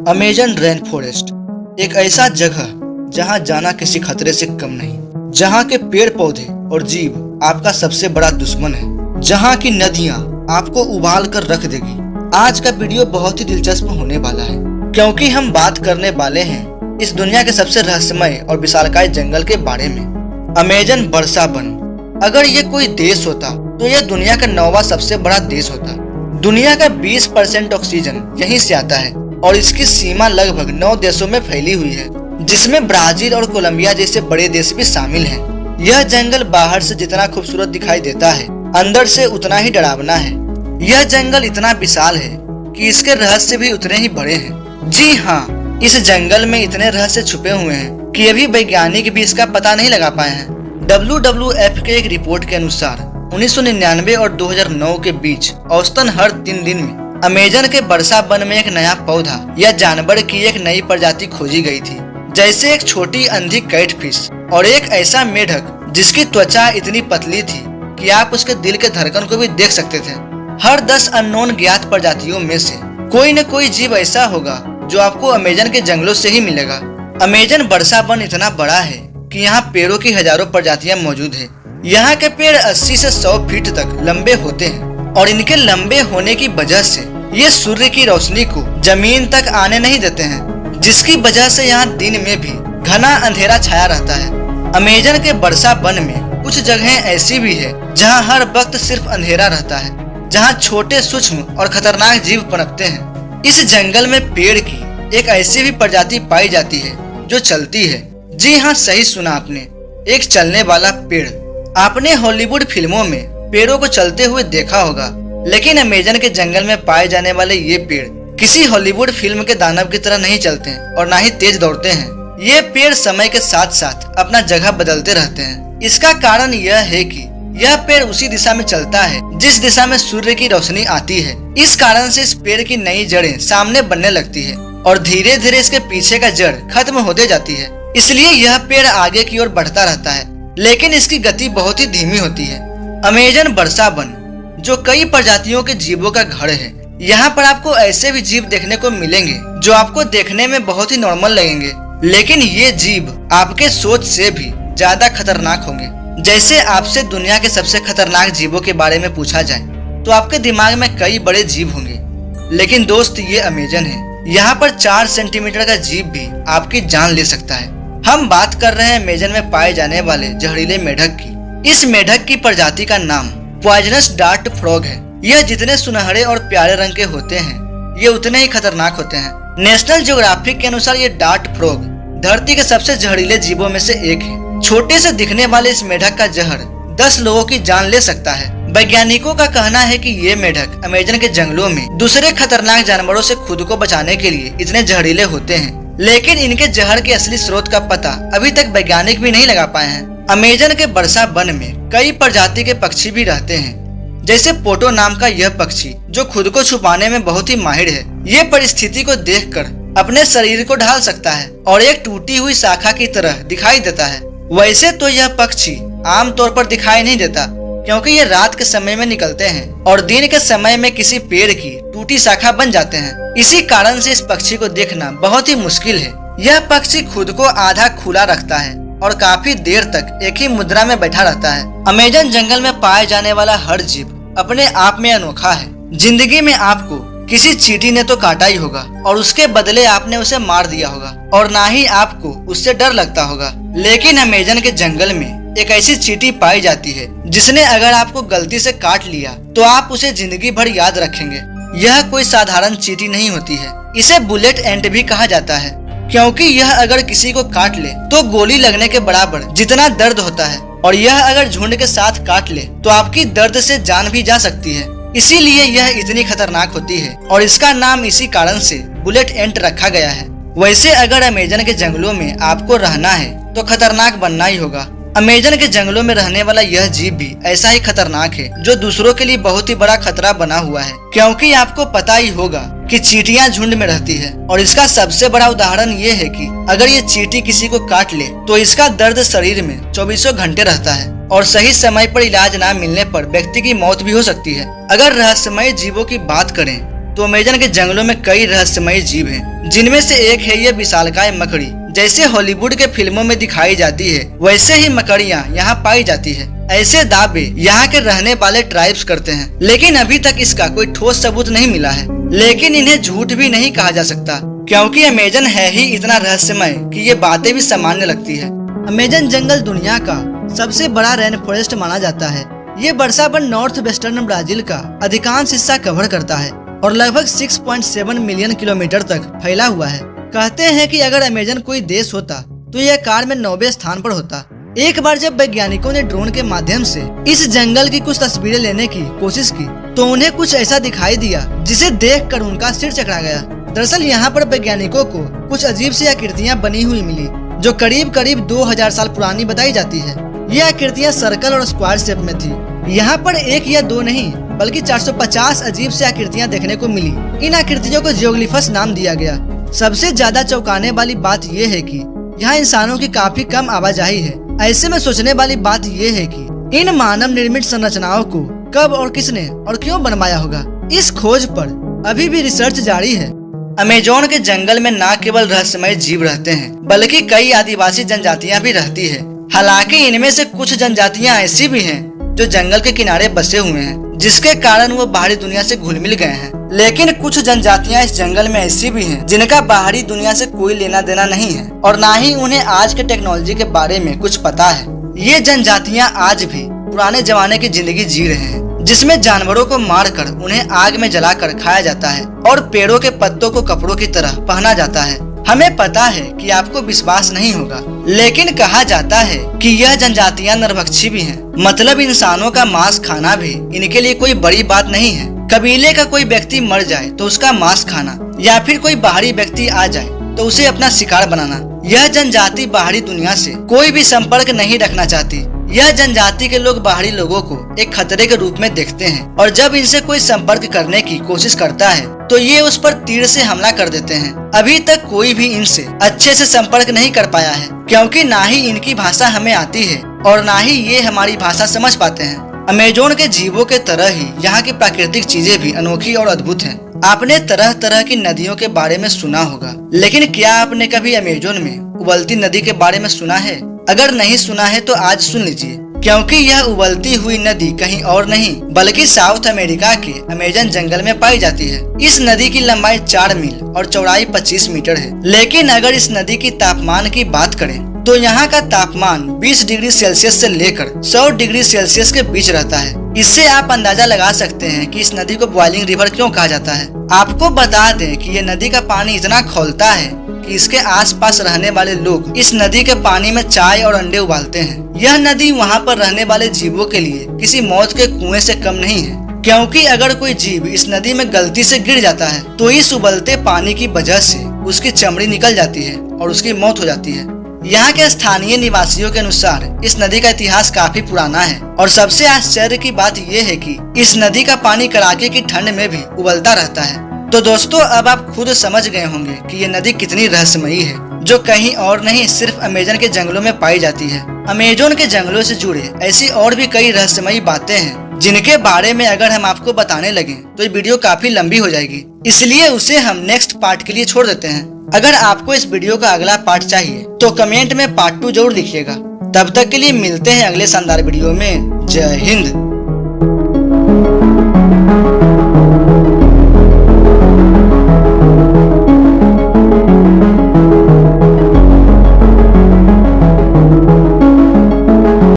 Amazon rain forest एक ऐसा जगह जहां जाना किसी खतरे से कम नहीं, जहां के पेड़ पौधे और जीव आपका सबसे बड़ा दुश्मन है, जहां की नदियां आपको उबाल कर रख देगी। आज का वीडियो बहुत ही दिलचस्प होने वाला है, क्योंकि हम बात करने वाले हैं इस दुनिया के सबसे रहस्यमय और विशालकाय जंगल के बारे में, अमेजन वर्षा वन। अगर ये कोई देश होता तो यह दुनिया का 9वां सबसे बड़ा देश होता। दुनिया का 20% ऑक्सीजन यहीं से आता है और इसकी सीमा लगभग 9 देशों में फैली हुई है, जिसमें ब्राजील और कोलंबिया जैसे बड़े देश भी शामिल हैं। यह जंगल बाहर से जितना खूबसूरत दिखाई देता है, अंदर से उतना ही डरावना है। यह जंगल इतना विशाल है कि इसके रहस्य भी उतने ही बड़े हैं। जी हाँ, इस जंगल में इतने रहस्य छुपे हुए हैं कि अभी वैज्ञानिक भी इसका पता नहीं लगा पाए हैं। WWF के एक रिपोर्ट के अनुसार 1999 और 2009 के बीच औसतन हर 3 दिन में अमेजन के वर्षा वन में एक नया पौधा या जानवर की एक नई प्रजाति खोजी गई थी, जैसे एक छोटी अंधी कैटफिश और एक ऐसा मेढक जिसकी त्वचा इतनी पतली थी कि आप उसके दिल के धड़कन को भी देख सकते थे। हर 10 अननोन ज्ञात प्रजातियों में से कोई न कोई जीव ऐसा होगा जो आपको अमेजन के जंगलों से ही मिलेगा। अमेजन वर्षा वन इतना बड़ा है कि यहाँ पेड़ों की हजारों प्रजातियां मौजूद है। यहाँ के पेड़ 80 से 100 फीट तक लंबे होते हैं और इनके लंबे होने की वजह से ये सूर्य की रोशनी को जमीन तक आने नहीं देते हैं, जिसकी वजह से यहाँ दिन में भी घना अंधेरा छाया रहता है। अमेजन के वर्षा वन में कुछ जगहें ऐसी भी है जहाँ हर वक्त सिर्फ अंधेरा रहता है, जहाँ छोटे सूक्ष्म और खतरनाक जीव पनपते हैं। इस जंगल में पेड़ की एक ऐसी भी प्रजाति पाई जाती है जो चलती है। जी हाँ, सही सुना आपने, एक चलने वाला पेड़। आपने हॉलीवुड फिल्मों में पेड़ों को चलते हुए देखा होगा, लेकिन अमेजन के जंगल में पाए जाने वाले ये पेड़ किसी हॉलीवुड फिल्म के दानव की तरह नहीं चलते हैं और ना ही तेज दौड़ते हैं। ये पेड़ समय के साथ साथ अपना जगह बदलते रहते हैं। इसका कारण यह है कि यह पेड़ उसी दिशा में चलता है जिस दिशा में सूर्य की रोशनी आती है। इस कारण से इस पेड़ की नई जड़ें सामने बनने लगती है और धीरे धीरे इसके पीछे का जड़ खत्म होते जाती है। इसलिए यह पेड़ आगे की ओर बढ़ता रहता है, लेकिन इसकी गति बहुत ही धीमी होती है। अमेजन वर्षा वन जो कई प्रजातियों के जीवों का घर है, यहाँ पर आपको ऐसे भी जीव देखने को मिलेंगे जो आपको देखने में बहुत ही नॉर्मल लगेंगे, लेकिन ये जीव आपके सोच से भी ज्यादा खतरनाक होंगे। जैसे आपसे दुनिया के सबसे खतरनाक जीवों के बारे में पूछा जाए तो आपके दिमाग में कई बड़े जीव होंगे, लेकिन दोस्त ये अमेजन है। यहाँ पर 4 सेंटीमीटर का जीव भी आपकी जान ले सकता है। हम बात कर रहे हैं अमेजन में पाए जाने वाले जहरीले मेढक की। इस मेढक की प्रजाति का नाम पॉइजनस डार्ट फ्रॉग है। यह जितने सुनहरे और प्यारे रंग के होते हैं, ये उतने ही खतरनाक होते हैं। नेशनल ज्योग्राफिक के अनुसार ये डार्ट फ्रॉग धरती के सबसे जहरीले जीवों में से एक है। छोटे से दिखने वाले इस मेढक का जहर 10 लोगों की जान ले सकता है। वैज्ञानिकों का कहना है कि ये मेढक अमेजन के जंगलों में दूसरे खतरनाक जानवरों से खुद को बचाने के लिए इतने जहरीले होते हैं, लेकिन इनके जहर के असली स्रोत का पता अभी तक वैज्ञानिक भी नहीं लगा पाए हैं। अमेजन के वर्षा वन में कई प्रजाति के पक्षी भी रहते हैं, जैसे पोटो नाम का यह पक्षी जो खुद को छुपाने में बहुत ही माहिर है। ये परिस्थिति को देखकर अपने शरीर को ढाल सकता है और एक टूटी हुई शाखा की तरह दिखाई देता है। वैसे तो यह पक्षी आमतौर पर दिखाई नहीं देता, क्योंकि ये रात के समय में निकलते हैं और दिन के समय में किसी पेड़ की टूटी शाखा बन जाते हैं। इसी कारण से इस पक्षी को देखना बहुत ही मुश्किल है। यह पक्षी खुद को आधा खुला रखता है और काफी देर तक एक ही मुद्रा में बैठा रहता है। अमेजन जंगल में पाए जाने वाला हर जीव अपने आप में अनोखा है। जिंदगी में आपको किसी चींटी ने तो काटा ही होगा और उसके बदले आपने उसे मार दिया होगा, और ना ही आपको उससे डर लगता होगा। लेकिन अमेजन के जंगल में एक ऐसी चींटी पाई जाती है जिसने अगर आपको गलती से काट लिया तो आप उसे जिंदगी भर याद रखेंगे। यह कोई साधारण चींटी नहीं होती है, इसे बुलेट एंट भी कहा जाता है, क्योंकि यह अगर किसी को काट ले तो गोली लगने के बराबर जितना दर्द होता है, और यह अगर झुंड के साथ काट ले तो आपकी दर्द से जान भी जा सकती है। इसीलिए यह इतनी खतरनाक होती है और इसका नाम इसी कारण से बुलेट एंट रखा गया है। वैसे अगर अमेजन के जंगलों में आपको रहना है तो खतरनाक बनना ही होगा। अमेजन के जंगलों में रहने वाला यह जीव भी ऐसा ही खतरनाक है, जो दूसरों के लिए बहुत ही बड़ा खतरा बना हुआ है, क्योंकि आपको पता ही होगा कि चींटियां झुंड में रहती है। और इसका सबसे बड़ा उदाहरण ये है कि अगर ये चींटी किसी को काट ले तो इसका दर्द शरीर में 24 घंटे रहता है और सही समय पर इलाज न मिलने पर व्यक्ति की मौत भी हो सकती है। अगर रहस्यमय जीवों की बात करें तो अमेजन के जंगलों में कई रहस्यमयी जीव हैं, जिनमें से एक है ये विशालकाय मकड़ी। जैसे हॉलीवुड के फिल्मों में दिखाई जाती है, वैसे ही मकड़ियाँ यहाँ पाई जाती है। ऐसे दावे यहाँ के रहने वाले ट्राइब्स करते हैं, लेकिन अभी तक इसका कोई ठोस सबूत नहीं मिला है। लेकिन इन्हें झूठ भी नहीं कहा जा सकता, क्योंकि अमेजन है ही इतना रहस्यमय कि ये बातें भी सामान्य लगती है। अमेजन जंगल दुनिया का सबसे बड़ा रेन फॉरेस्ट माना जाता है। ये वर्षावन नॉर्थ वेस्टर्न ब्राजील का अधिकांश हिस्सा कवर करता है और लगभग 6.7 मिलियन किलोमीटर तक फैला हुआ है। कहते हैं कि अगर अमेजन कोई देश होता तो यह कार में 9वें स्थान पर होता। एक बार जब वैज्ञानिकों ने ड्रोन के माध्यम से इस जंगल की कुछ तस्वीरें लेने की कोशिश की तो उन्हें कुछ ऐसा दिखाई दिया जिसे देखकर उनका सिर चकरा गया। दरअसल यहाँ पर वैज्ञानिकों को कुछ अजीब सी आकृतियाँ बनी हुई मिली, जो करीब करीब 2000 साल पुरानी बताई जाती है। ये आकृतियाँ सर्कल और स्क्वायर शेप में थी। यहाँ पर एक या दो नहीं बल्कि 450 अजीब सी आकृतियाँ देखने को मिली। इन आकृतियों को जियोग्लिफस नाम दिया गया। सबसे ज्यादा चौंकाने वाली बात यह है कि यहाँ इंसानों की काफी कम आवाजाही है। ऐसे में सोचने वाली बात यह है कि इन मानव निर्मित संरचनाओं को कब और किसने और क्यों बनवाया होगा। इस खोज पर अभी भी रिसर्च जारी है। अमेजोन के जंगल में न केवल रहस्यमय जीव रहते हैं, बल्कि कई आदिवासी जनजातियां भी रहती है। हालांकि इनमें से कुछ जनजातियां ऐसी भी हैं जो जंगल के किनारे बसे हुए हैं, जिसके कारण वो बाहरी दुनिया से घुल मिल गए हैं। लेकिन कुछ जनजातियां इस जंगल में ऐसी भी हैं जिनका बाहरी दुनिया से कोई लेना देना नहीं है और ना ही उन्हें आज के टेक्नोलॉजी के बारे में कुछ पता है। ये जनजातियां आज भी पुराने जमाने की जिंदगी जी रहे हैं, जिसमें जानवरों को मारकर उन्हें आग में जलाकर खाया जाता है और पेड़ों के पत्तों को कपड़ों की तरह पहना जाता है। हमें पता है कि आपको विश्वास नहीं होगा, लेकिन कहा जाता है कि यह जनजातियां नरभक्षी भी हैं। मतलब इंसानों का मांस खाना भी इनके लिए कोई बड़ी बात नहीं है। कबीले का कोई व्यक्ति मर जाए तो उसका मांस खाना, या फिर कोई बाहरी व्यक्ति आ जाए तो उसे अपना शिकार बनाना। यह जनजाति बाहरी दुनिया से कोई भी संपर्क नहीं रखना चाहती। यह जनजाति के लोग बाहरी लोगों को एक खतरे के रूप में देखते हैं और जब इनसे कोई संपर्क करने की कोशिश करता है तो ये उस पर तीर से हमला कर देते हैं। अभी तक कोई भी इनसे अच्छे से संपर्क नहीं कर पाया है, क्योंकि ना ही इनकी भाषा हमें आती है और ना ही ये हमारी भाषा समझ पाते हैं। अमेजोन के जीवों के तरह ही यहाँ की प्राकृतिक चीजें भी अनोखी और अद्भुत हैं। आपने तरह तरह की नदियों के बारे में सुना होगा, लेकिन क्या आपने कभी अमेजोन में उबलती नदी के बारे में सुना है? अगर नहीं सुना है तो आज सुन लीजिए, क्योंकि यह उबलती हुई नदी कहीं और नहीं बल्कि साउथ अमेरिका के अमेजन जंगल में पाई जाती है। इस नदी की लंबाई 4 मील और चौड़ाई 25 मीटर है। लेकिन अगर इस नदी की तापमान की बात करें तो यहाँ का तापमान 20 डिग्री सेल्सियस से लेकर 100 डिग्री सेल्सियस के बीच रहता है। इससे आप अंदाजा लगा सकते हैं कि इस नदी को बॉइलिंग रिवर क्यों कहा जाता है। आपको बता दें कि यह नदी का पानी इतना खौलता है कि इसके आसपास रहने वाले लोग इस नदी के पानी में चाय और अंडे उबालते हैं। यह नदी वहाँ पर रहने वाले जीवों के लिए किसी मौत के कुएं से कम नहीं है, क्योंकि अगर कोई जीव इस नदी में गलती से गिर जाता है तो इस उबलते पानी की वजह से उसकी चमड़ी निकल जाती है और उसकी मौत हो जाती है। यहाँ के स्थानीय निवासियों के अनुसार इस नदी का इतिहास काफी पुराना है और सबसे आश्चर्य की बात यह है कि इस नदी का पानी कड़ाके की ठंड में भी उबलता रहता है। तो दोस्तों, अब आप खुद समझ गए होंगे कि ये नदी कितनी रहस्यमयी है, जो कहीं और नहीं सिर्फ अमेजन के जंगलों में पाई जाती है। अमेजोन के जंगलों से जुड़े ऐसी और भी कई रहस्यमयी बातें हैं जिनके बारे में अगर हम आपको बताने लगे तो ये वीडियो काफी लंबी हो जाएगी, इसलिए उसे हम नेक्स्ट पार्ट के लिए छोड़ देते हैं। अगर आपको इस वीडियो का अगला पार्ट चाहिए तो कमेंट में पार्ट 2 जरूर लिखिएगा। तब तक के लिए मिलते हैं अगले शानदार वीडियो में। जय हिंद।